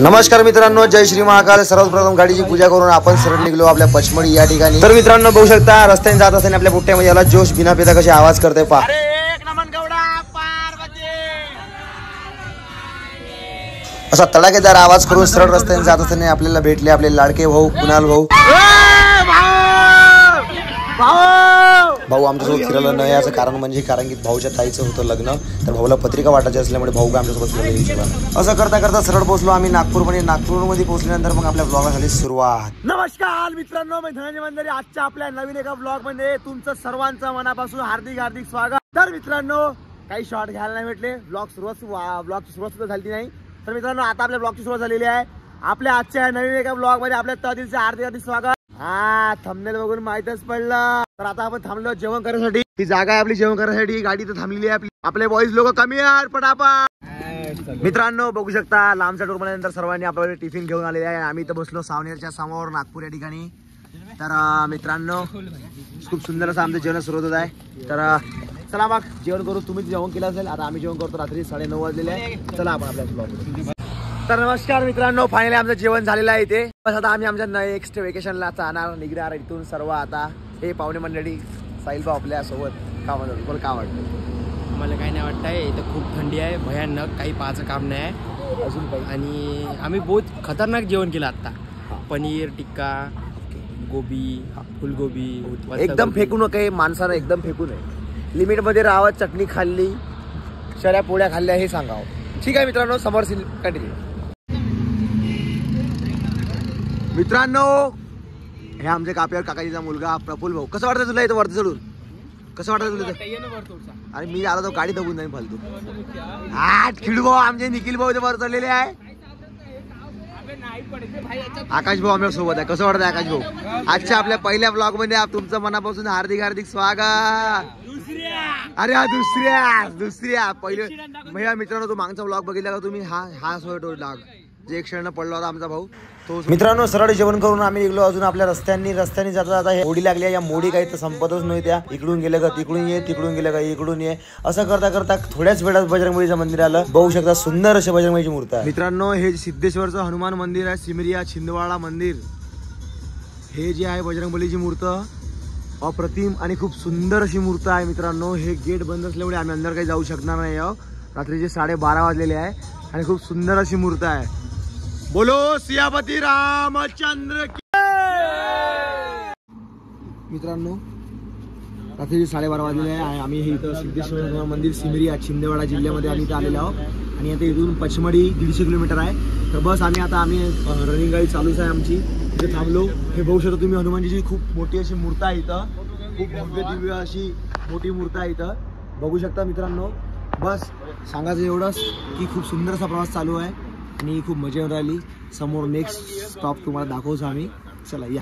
नमस्कार मित्रांनो, जय श्री महाकाल। सर्वप्रथम गाडीची पूजा करून आपण सरळ निघलो आपल्या पचमडी या ठिकाणी। तर मित्रांनो बघू शकता रस्त्याने जात असताना आपल्या पुट्ट्यामध्ये याला जोश बिना पेता कशी आवाज करते पहा। असा तडाखेदार आवाज करून सरळ रस्त्याने जात असताना आपल्याला भेटले आपले लाडके भाऊ कुणाल भाऊ। भाऊ आमच्यासोबत फिरायला न याचं कारण म्हणजे कारण की भाऊच्या ताईचं होतं लग्न, तर भाऊला पत्रिका वाटायची असल्यामुळे भाऊ का आमच्यासोबत फिरायला। असं करता करता सरळ पोहोचलो आम्ही नागपूरमध्ये। नागपूरमध्ये पोहोचल्यानंतर मग आपल्या ब्लॉगला झाली सुरुवात। नमस्कार मित्रांनो, मी धनंजय मंदिर। आजच्या आपल्या नवीन एका ब्लॉग मध्ये तुमचं सर्वांचं मनापासून हार्दिक हार्दिक स्वागत। तर मित्रांनो काही शॉर्ट घ्यायला नाही भेटले, ब्लॉगची सुरुवात सुद्धा झाली नाही। तर मित्रांनो आता आपल्या ब्लॉगची सुरुवात झालेली आहे। आपल्या आजच्या नवीन एका ब्लॉग मध्ये आपल्या तहसीलचे हार्दिक हार्दिक स्वागत। हा थंबनेल बघून माहितच पडलं। तर आता आपण थांबलो जेवण करण्यासाठी। ही जागा आहे आपली जेवण करण्यासाठी, गाडी तर थांबलेली आहे आपली। आपले बॉईज लोक कमी आहेत पटापट। मित्रांनो बघू शकता लांबच्या टूर नंतर सर्वांनी आपल्याला टिफिन घेऊन आलेले आहे। आम्ही इथं बसलो सावनेरच्या समोर नागपूर या ठिकाणी। तर मित्रांनो खूप सुंदर असं आमचं जेवण सुरू होत आहे। तर चला मग जेवण करू। तुम्ही जेवण केलं असेल, आता आम्ही जेवण करतो। रात्री 9:30 वाजलेले आहे। चला आपण आपल्या ब्लॉग। तर नमस्कार मित्रांनो, फायनली आमचं जेवण झालेलं आहे इथे। बस आता आम्ही आमच्या नेक्स्ट वेकेशनला जाणार निघणार इथून सर्व। आता हे पाहुणे मंडळी साहिल भाऊ आपल्या सोबत का म्हणतो, तुम्हाला काय वाटतं? आम्हाला काही नाही वाटतंय, इथं खूप थंडी आहे भयानक, काही पाहायचं काम नाही आहे अजून काही। आणि आम्ही बहुत खतरनाक जेवण केलं आता। पनीर टिक्का, गोबी, फुलगोबी एकदम फेकू नका माणसानं, एकदम फेकू नये। लिमिट मध्ये राहावं। चटणी खाल्ली, शऱ्या पोळ्या खाल्ल्या हे सांगावं। ठीक आहे मित्रांनो, समोर कंटिन्यू। मित्रांनो हे आमचे काप्यावर काकाजीचा मुलगा प्रफुल भाऊ। कसं वाटतं तुला इथं वरती चढून? कसं वाटतं तुला? आणि मी आला तो गाडी बघून नाही फालतू। खिडू भाऊ आमचे निखिल भाऊ इथे वर चढलेले आहे। आकाश भाऊ आमच्या सोबत आहे। कसं वाटतं आकाश भाऊ? आजच्या आपल्या पहिल्या ब्लॉग मध्ये तुमचं मनापासून हार्दिक हार्दिक स्वागत। अरे हा दुसऱ्या पहिले भैया मित्रांनो, तो मागचा ब्लॉग बघितला का तुम्ही? हा सोय डाग जे क्षण पडला होता आमचा भाऊ तो। मित्रांनो सरळ जेवण करून आम्ही निघलो अजून आपल्या रस्त्याने जाता जाता हे मोडी लागली। या मोडी काही तर संपतच नाही, त्या इकडून गेलं का तिकडून ये, तिकडून गेलं का इकडून ये। असं करता करता थोड्याच वेळात बजरंगबलीचं मंदिर आलं। बघू शकता सुंदर असे बजरंगबलीची मूर्ती आहे। मित्रांनो हे सिद्धेश्वरचं हनुमान मंदिर आहे, सिमरिया छिंदवाडा मंदिर। हे जे आहे बजरंगबलीची मूर्ती अप्रतिम आणि खूप सुंदर अशी मूर्ती आहे। मित्रांनो हे गेट बंद असल्यामुळे आम्ही अंदर काही जाऊ शकणार नाही आहोत। रात्रीचे 12:30 वाजलेले आहे आणि खूप सुंदर अशी मूर्ती आहे। बोलो सियापती रामचंद्र की। मित्रांनो रात्री 12:30 वाजलेले आहे। आम्ही हे इथं सिद्धेश्वर मंदिर सिमरिया छिंदवाडा जिल्ह्यामध्ये आम्ही इथं आलेलो आहोत। आणि आता इथून पचमडी 150 किलोमीटर आहे। तर बस आम्ही रनिंग गाडी चालूच आहे आमची। इथे थांबलो। हे बघू शकता तुम्ही हनुमानजीची खूप मोठी अशी मूर्ती आहे इथं। खूप भव्य दिव्य अशी मोठी मूर्ती आहे इथं बघू शकता मित्रांनो। बस सांगायचं एवढंच की खूप सुंदर असा प्रवास चालू आहे आणि खूप मजा येऊन राहिली। समोर नेक्स्ट स्टॉप तुम्हाला दाखवतो आम्ही। चला या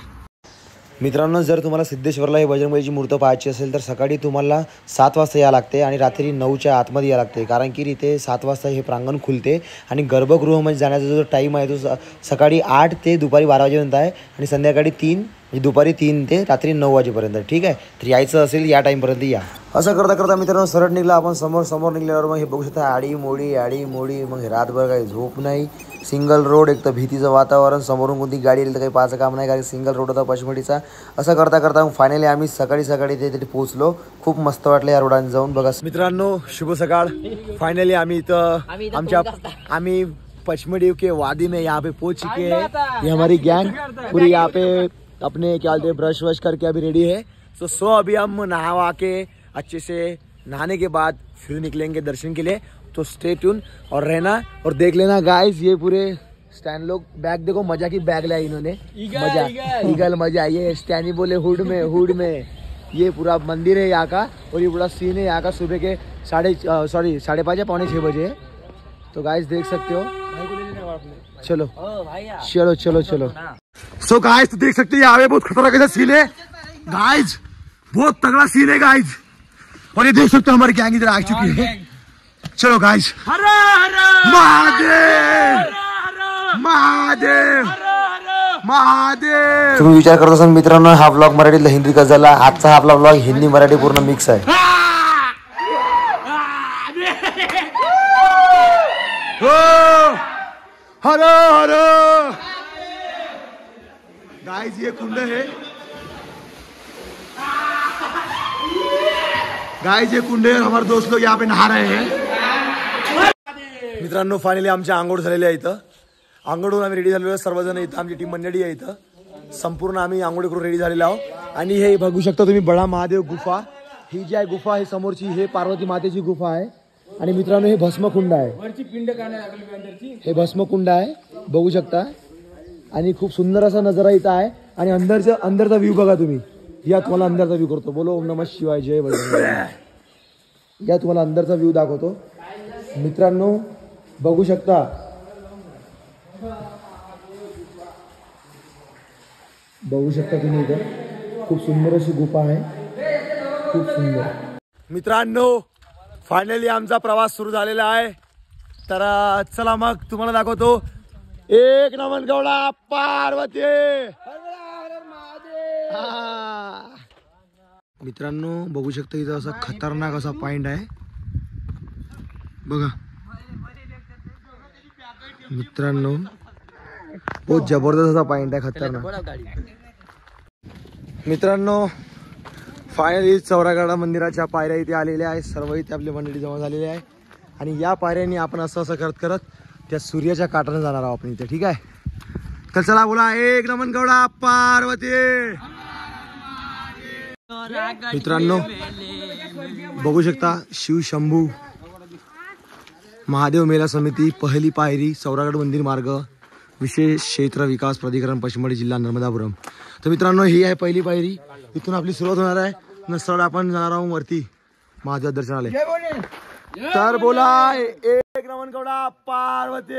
मित्रांनो, जर तुम्हाला सिद्धेश्वरला ही बजरंगबलीची मूर्ती पाहायची असेल तर सकाळी तुम्हाला 7 वाजता यावं लागते आणि रात्री 9च्या आतमध्ये यावं लागते। कारण की इथे 7 वाजता हे प्रांगण खुलते आणि गर्भगृहामध्ये जाण्याचा जो टाईम आहे तो सकाळी 8 ते दुपारी 12 वाजेपर्यंत आहे आणि संध्याकाळी 3 म्हणजे दुपारी 3 ते रात्री 9 वाजेपर्यंत। ठीक आहे, तर यायचं असेल या टाईमपर्यंत या। असं करता करता मित्रांनो सरळ निघला आपण। समोर निघल्यावर मग हे बघू शकता आडी मोडी मग हे रातभर काही झोप नाही। सिंगल रोड, एक तर भीतीचं वातावरण, समोरून कोणती गाडी येईल तर काही पाहायचं काम नाही कारण सिंगल रोड होता पचमडीचा। असं करता करता मग फायनली आम्ही सकाळी तिथे पोहोचलो। खूप मस्त वाटलं या रोडाने जाऊन। बघा मित्रांनो शुभ सकाळ। फाइनली आम्ही आम्ही पचमड़ी के वादी में यहाँ पे पहुंच चुके हैं। ये हमारी गैंग पूरी यहाँ पे अपने क्या बोलते हैं ब्रश वश करके अभी रेडी है। सो अभी हम नहा के अच्छे से नहाने के बाद फिर निकलेंगे दर्शन के लिए। तो स्टे ट्यून और रहना और देख लेना गाइस। ये पूरे स्टैंड लोग बैग देखो, मजा की बैग लाया इन्होंने। मजा ये स्टैनी बोले हुड में ये पूरा मंदिर है यहाँ का और ये पूरा सीन है यहाँ का। सुबह के 5:30 या 5:45 बजे। तो गाइस देख सकते हो। चलो। सो गाइस तो देख सकते हो यहाँ पे बहुत खतरनाक सीन है गाइस, बहुत तगड़ा सीन है गाइस। और ये देख सकते हो हमारी गैंग इधर आ चुकी है। चलो गाइस, महादेव। तुम्ही विचार करत असाल मित्रांनो हा ब्लॉग मराठीतला हिंदी का झाला? आजचा हा आपला ब्लॉग हिंदी मराठी पूर्ण मिक्स आहे। हर हर गाइस ये कुंड है गाइस, ये कुंड है और हमारे दोस्त लोग यहाँ पे नहा रहे हैं. मित्रांनो फायनली आमच्या आंघोळ झालेली आहे. इथं आंघोळून आम्ही रेडी झालेलो आहे सर्वजण. इथं आमची टीम मंडळी आहे. इथं संपूर्ण आम्ही आंघोळ करून रेडी झालेलो आहोत. आणि हे बघू शकता तुम्ही बडा महादेव गुफा. ही जी आहे गुफा, ही समोरची हे पार्वती मातेची गुफा आहे. आणि मित्रांनो हे भस्मकुंड आहे. हे भस्मकुंड आहे बघू शकता. आणि खूप सुंदर असा नजारा इथं आहे. आणि अंदरचा व्ह्यू बघा तुम्ही. या तुम्हाला अंदरचा व्ह्यू करतो. बोलो ओम नमः शिवाय जय बजरंग. या तुम्हाला अंदरचा व्ह्यू दाखवतो. मित्रांनो बघू शकता. बघू शकता तुम्ही इथं खूप सुंदर अशी गुफा आहे. खूप सुंदर. मित्रांनो फायनली आमचा प्रवास सुरू झालेला आहे. तर चला मग तुम्हाला दाखवतो. एक नमन गौडा पार्वती. मित्रांनो बघू शकता इथं असा खतरनाक असा पॉइंट आहे बघा. मित्रांनो बहुत जबरदस्त असा पॉइंट आहे, खतरनाक. मित्रांनो फायनली चौरागडा मंदिराच्या पायऱ्या इथे आलेल्या आहे. सर्व इथे आपली मंडळी जमा झालेली आहे. आणि या पायऱ्यांनी आपण असं असं करत करत त्या सूर्याच्या काठाने जाणार आहोत आपण इथे. ठीक आहे, तर चला बोला एक नमन गौडा पार्वती. मित्रांनो बघू शकता शिव शंभू महादेव मेला समिती पहिली पायरी चौरागड मंदिर मार्ग विशेष क्षेत्र विकास प्राधिकरण पश्चिम जिल्हा नर्मदापुरम. तर मित्रांनो ही आहे पहिली पायरी. इथून आपली सुरुवात होणार आहे. सरळ आपण जाणार आहोत वरती महादेव दर्शनाला. तर बोला एक नमन गौडा पार्वती.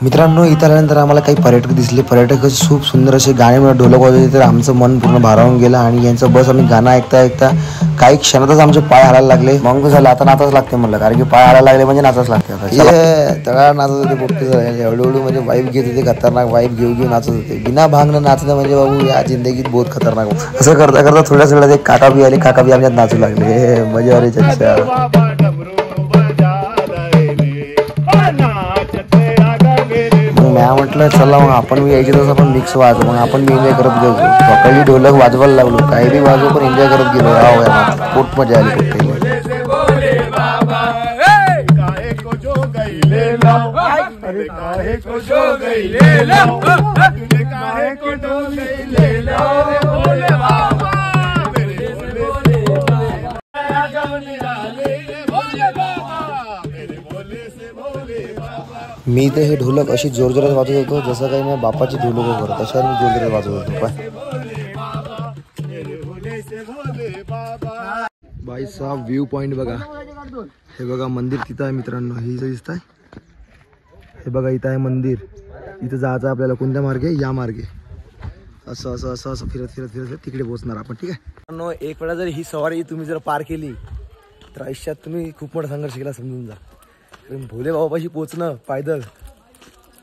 मित्रांनो इथं आल्यानंतर आम्हाला काही पर्यटक दिसले. पर्यटक खूप सुंदर असे गाणे म्हणत ढोलक वाजवले. तर आमचं मन पूर्ण भारावून गेलं. आणि यांचं बस आम्ही गाणं ऐकता ऐकता काही क्षणातच आमचे पाय हालायला लागले. मग झालं आता नाचाच लागते म्हणलं, कारण की पाय हालायला लागले म्हणजे नाचाच लागते. आता तळा नाचत होते पोट्टे एवढं म्हणजे वाईफ घेत होते. खतरनाक वाईफ घेऊ नाचत होते. बिना भांगणं नाचणं म्हणजे बाबू या जिंदगीत बहुत खतरनाक. असं करता करता थोड्याच वेळात एक काका बी आले. काका बी आमच्यात नाचू लागले. मजा आली चर्चा. म्या म्हटलं चला मग आपण बी यायचे तसं आपण मिक्स वाजव. मग आपण बी एन्जॉय करत गेलो. सकाळी ढोलक वाजवायला लागलो. काही बी वाजव पण एन्जॉय करत गेलो. खूप मजा आली. मी तर हे ढोलक अशी जोरजोरात वाजवत होतो जसं काही मी बापाची ढोलक करत तशा मी जोरजोरात वाजवत होतो. बाई साहेब व्ह्यू पॉइंट बघा. हे बघा मंदिर तिथं आहे मित्रांनो. हे इथं दिसत आहे. हे बघा इथं आहे मंदिर. इथं जायचं आपल्याला. कोणत्या मार्गे? या मार्गे असं असं असं असं फिरत फिरत फिरत तिकडे पोहोचणार आपण. ठीक आहे मित्रांनो, एक वेळा जर ही सवारी तुम्ही जर पार केली तर आयुष्यात तुम्ही खूप मोठा संघर्ष केला समजून जा. भोले बाबापाशी पोचणं पायदळ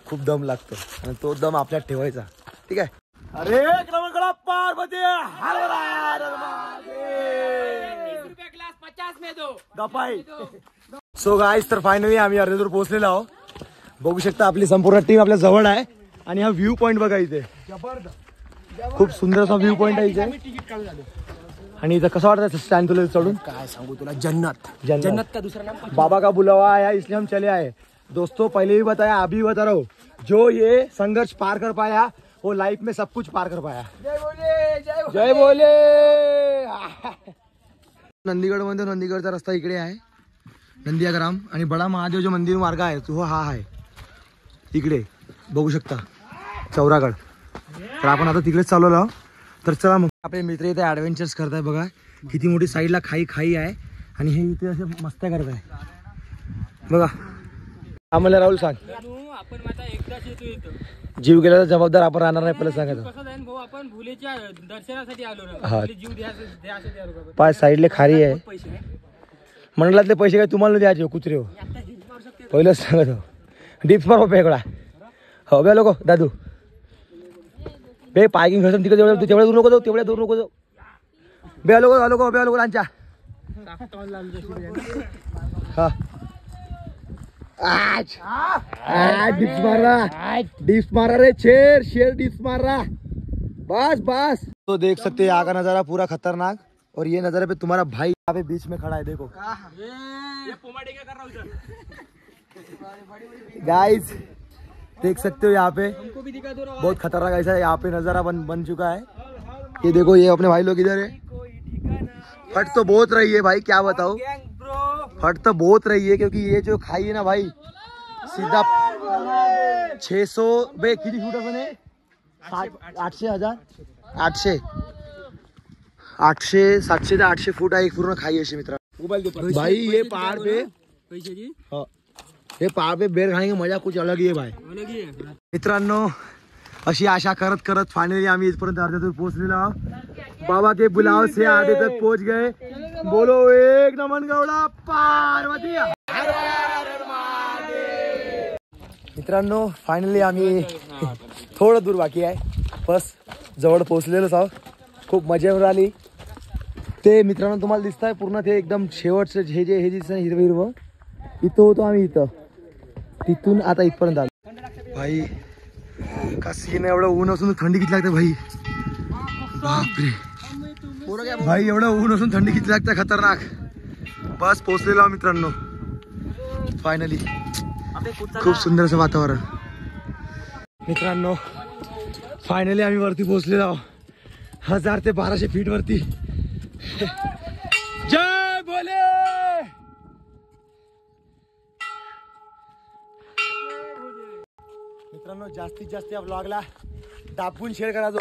खूप दम लागतो आणि तो दम आपल्यात ठेवायचा. ठीक आहे. अरे पार्वती. सो गाईस तर फायनली आम्ही अर्धेदूर पोहोचलेलो आहोत. बघू शकता आपली संपूर्ण टीम आपल्या जवळ आहे. आणि हा व्ह्यू पॉइंट बघा इथे. खूप सुंदर असा व्ह्यू पॉइंट आहे इथे. आणि इथं कसं वाटतं स्टँड तुला चढून? काय सांगू तुला, जन्नत जन्नत का दूसरा नाम. बाबा का बुलावा आया इसलिए हम चले आए. दोस्तों पहले भी बताया अभी भी बता रहा हूँ, जो ये संघर्ष पार कर पाया वो लाइफ में सब कुछ पार कर पाया. जय बोले. नंदीगड मध्ये नंदीगडचा रस्ता इकडे आहे. नंदियाग्राम आणि बडा महादेव जो मंदिर मार्ग आहे तो हा आहे इकडे बघू शकता चौरागड. तर आपण आता तिकडेच चालवलो आहोत. तर चला मग आपले मित्र इथे ॲडव्हेंचर्स करताय. बघा किती मोठी साईडला खाई आहे आणि हे इथे असे मस्त्या करताय बघा. आम्हाला राहुल सांग, आपण आता एकदाच येतो इथं. जीव गेल्याचा जबाबदार आपण राहणार नाही. पहिलं सांगायचं कसं जाईन भाऊ, आपण भुलेच्या दर्शनासाठी आलो ना. हा. आपले जीव द्यासाठी आलो का? पाय साईडले खारी आहे. पैसे नाही. मंडळातले पैसे काय तुम्हाला द्यायचे कुत्रे हो. आता जिंकू मारू शकते. पहिलंच सांगतो डिप्स मार पेकडा हो बे लोक. दादू बे पार्किंग घसम तिकडे तेवढ्या दूर नको जाऊ. तेवढ्या दूर नको जाऊ. बे लोक लांच्या. हा डिप्स मारा रे, शेर डिप्स मारा, बस बस। तो देख सकते हैं यहाँ का नजारा पूरा खतरनाक, और ये नजारे पे तुम्हारा भाई यहाँ पे बीच में खड़ा है, देखो गाइस, देख सकते हो यहाँ पे बहुत खतरनाक ऐसा यहाँ पे नजारा बन चुका है। ये देखो, ये अपने भाई लोग इधर है। फट तो बहुत रही है भाई, क्या बताओ, फट तो बहुत रही है, क्योंकि ये जो खाई है ना भाई, सीधा 600 बे किती फूट बने, 800 700 ते 800 फूट आहे एक पूर्ण खाई अशी मित्र भाई। ये पहाड़ पे हे पहाड़ पे बेर खाने की मजा कुछ अलग ही आहे भाई। मित्रांनो, अशी आशा करत करत फायनली आम्ही इथपर्यंत अर्ध्यातूर पोहोचलेलो आहोत। बाबा के बुलाव से आधे तक पहुंच गए। बोलो एक नमन गौड़ा पार्वती। मित्रांनो, फायनली आम्ही थोडं दूर बाकी आहे, बस जवळ पोहोचलेलोच आहोत। खूप मजा आली। ते मित्रांनो तुम्हाला दिसतंय पूर्ण ते एकदम शेवटचं हे जे दिसतं हिरवं हिरवं, इथं होतो आम्ही, इथं तिथून आता इथपर्यंत आलो भाई। का सीन एवढं ऊन असून थंडी किती लागते भाई, बापरे भाई, एवढं ऊन असून थंडी किती लागते, खतरनाक। बस पोहोचलेलो आहोत मित्रांनो फायनली। खूप सुंदर असं वातावरण। मित्रांनो, फायनली आम्ही वरती पोहोचलेलो आहोत, 1000 ते 1200 फीट वरती। जय भोले। मित्रांनो, जास्तीत जास्त या ब्लॉगला दाबून शेअर करा। जो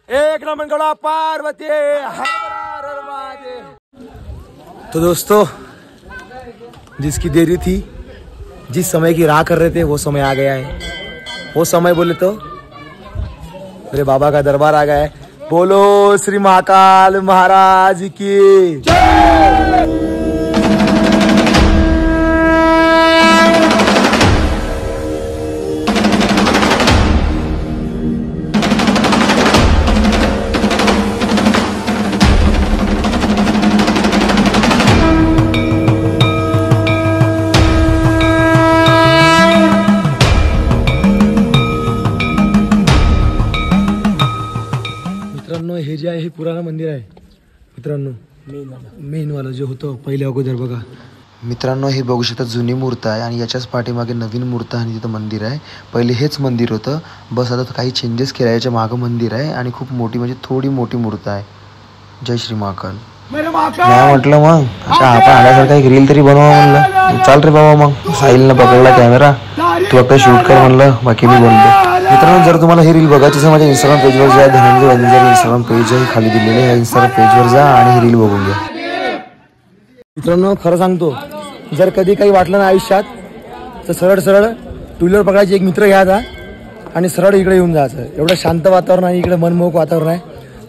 एक नमन गौड़ा पार्वती हर हर महादेव। तो दोस्तों, जिसकी देरी थी, जिस समय की राह कर रहे थे, वो समय आ गया है। वो समय बोले तो मेरे बाबा का दरबार आ गया है। बोलो श्री महाकाल महाराज की जय। हे जे आहे हे पुराणं मंदिर आहे मित्रांनो, मेन वाला जो होतं पहिले अगोदर बघा मित्रांनो। हे बघू शकता जुनी मूर्त आहे, आणि याच्याच पाठीमागे नवीन मूर्त आणि तिथं मंदिर आहे। पहिले हेच मंदिर होतं, बस आता काही चेंजेस केले, याच्या मागं मंदिर आहे आणि खूप मोठी म्हणजे थोडी मोठी मूर्त आहे। जय श्री महाकाल। नाही म्हटलं मग आता आपण आल्यासारखं एक रील तरी बनवा म्हणलं। चाल रे बाबा, मग साहिलनं पकडला कॅमेरा, तू आता शूट कर म्हणलं, बाकी मी बोलतो। मित्रांनो, जर तुम्हाला ही रील बघायची असेल माझ्या इंस्टाग्राम पेजवर जा, धनंजय वंजर इंस्टाग्राम पेज आहे खाली दिलेले आहे, इंस्टाग्राम पेजवर जा आणि ही रील बघून घ्या। मित्रांनो, खरं सांगतो, जर कधी काही वाटलं ना आयुष्यात, तर सरळ सरळ टू व्हीलर पकडायची, एक मित्र घ्यायचा आणि सरळ इकडे येऊन जायचं। एवढं शांत वातावरण आहे इकडे, मनमोहक वातावरण आहे।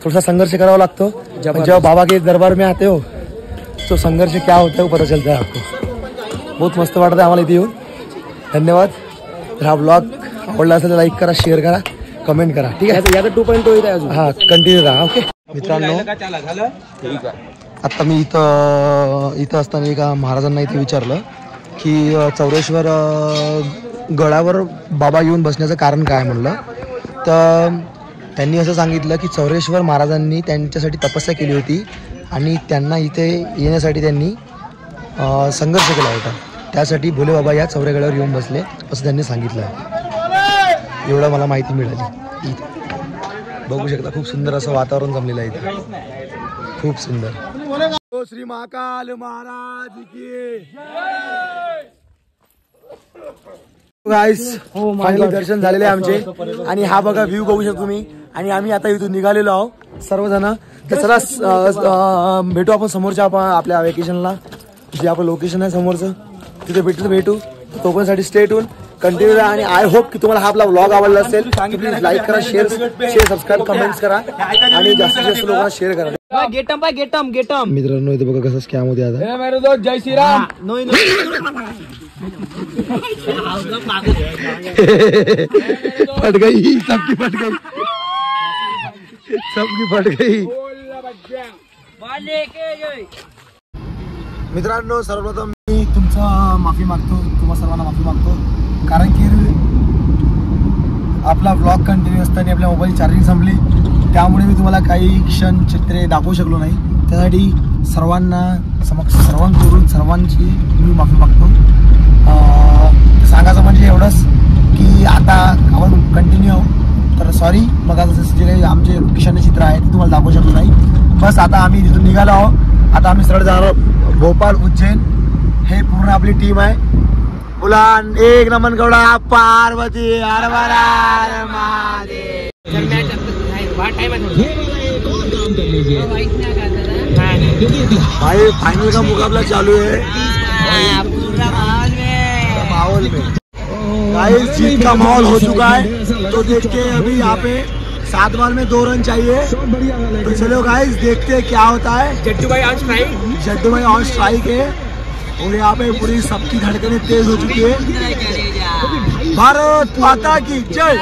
थोडासा संघर्ष करावा लागतो। जब बाबा के दरबार में आते हो तो संघर्ष क्या होता है वो पता चलता है आपको। बहुत मस्त वाटतं आम्हाला इथे येऊन। धन्यवाद। हा ब्लॉग आवडला असेल तर लाईक करा, शेअर करा, कमेंट करा, ठीक आहे। याचा 2.2 येत आहे अजून, हा कंटिन्यू राहा। ओके मित्रांनो, आता मी इथं असताना एका महाराजांना इथे विचारलं की चौरेश्वर गडावर बाबा येऊन बसण्याचं कारण काय म्हणलं, तर त्यांनी असं सांगितलं की चौरेश्वर महाराजांनी त्यांच्यासाठी तपस्या केली होती आणि त्यांना इथे येण्यासाठी त्यांनी संघर्ष केला होता, त्यासाठी भोले बाबा या चौरेगडावर येऊन बसले असं त्यांनी सांगितलं। एवढं मला माहिती मिळाली। बघू शकता खूप सुंदर असं वातावरण जमलेलं आहे इथे, खूप सुंदर। श्री महाकाल महाराज की गाइस, फायनली दर्शन झालेले आमचे, आणि हा बघा व्ह्यू बघू शकतो तुम्ही। आणि आम्ही आता इथून निघालेलो आहोत सर्वजण। तर चला भेटू आपण समोरच्या आपल्या वेकेशनला, जे आपलं लोकेशन आहे समोरचं, तिथे भेटू। तोपर्यंतसाठी स्टे ट्यून, कंटिन्यू राहा, आणि आय होप की तुम्हाला हा आपला व्लॉग आवडला असेल। प्लीज लाईक करा, शेअर सबस्क्राईब, कमेंट्स करा आणि जास्तीत जास्त लोकांना शेअर करा। गेटम मित्रांनो, इथे बघा कसं स्कॅम होते आता। जय श्रीराम। फट गई सबकी, फट गई सबकी, फट गई। मित्रांनो, सर्वप्रथम मी तुमचं माफी मागतो, तुम्हा सर्वांना माफी मागतो, कारण की आपला व्लॉग कंटिन्यू असताना आपल्या मोबाईल चार्जिंग संपली, त्यामुळे मी तुम्हाला काही क्षण चित्रे दाखवू शकलो नाही. त्यासाठी सर्वांना सर्वांकडून सर्वांची मी माफी मागतो. सांगायचं म्हणजे एवढंच की आता आपण कंटिन्यू आहोत, तर सॉरी. मग आता जे काही आमचे क्षण चित्र आहे ते तुम्हाला दाखवू शकलो नाही. बस आता आम्ही तिथून निघालो आहोत. आता आम्ही सरळ जाणार भोपाळ उज्जैन. हे पूर्ण आपली टीम आहे. मुलान एक नमन गौडा पार्वती हर हर महादेव. भाई फाइनल का मुकाबला चालू है माहौल में. गाइस जीत का माहौल हो चुका है, तो देखते हैं अभी यहाँ पे 7 बॉल में 2 रन चाहिए. तो चलो गाइस देखते हैं क्या होता है. जट्टू भाई ऑन स्ट्राइक है और यहाँ पे पूरी सबकी धड़कनें तेज हो चुकी है. भारत माता की जय.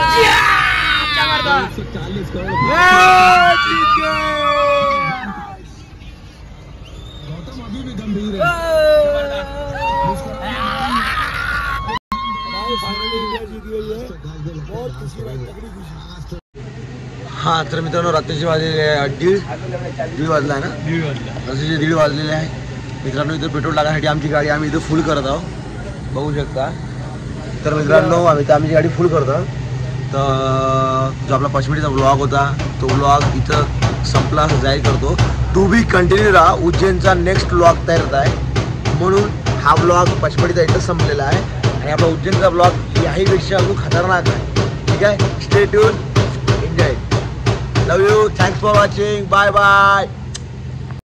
हाँ तर मित्रांनो रात्रीचे वाजलेले आहे दीड वाजला आहे ना. रात्रीचे 1:30 वाजलेले आहे मित्रांनो. इथं पेट्रोल टाकण्यासाठी आमची गाडी आम्ही इथं फुल करत आहोत, बघू शकता. तर मित्रांनो आमची गाडी फुल करतो. तर जो आपला पचमढीचा व्लॉग होता तो व्लॉग इथं संपला असं जाहीर करतो. टू बी कंटिन्यू राहा. उज्जैनचा नेक्स्ट व्लॉग तयार होत आहे, म्हणून हा व्लॉग पचमढीचा इथं संपलेला आहे. आणि आपला उज्जैनचा व्लॉग याहीपेक्षा अजून खतरनाक आहे. ठीक आहे, stay tune, enjoy. Love you, thanks for watching, bye bye.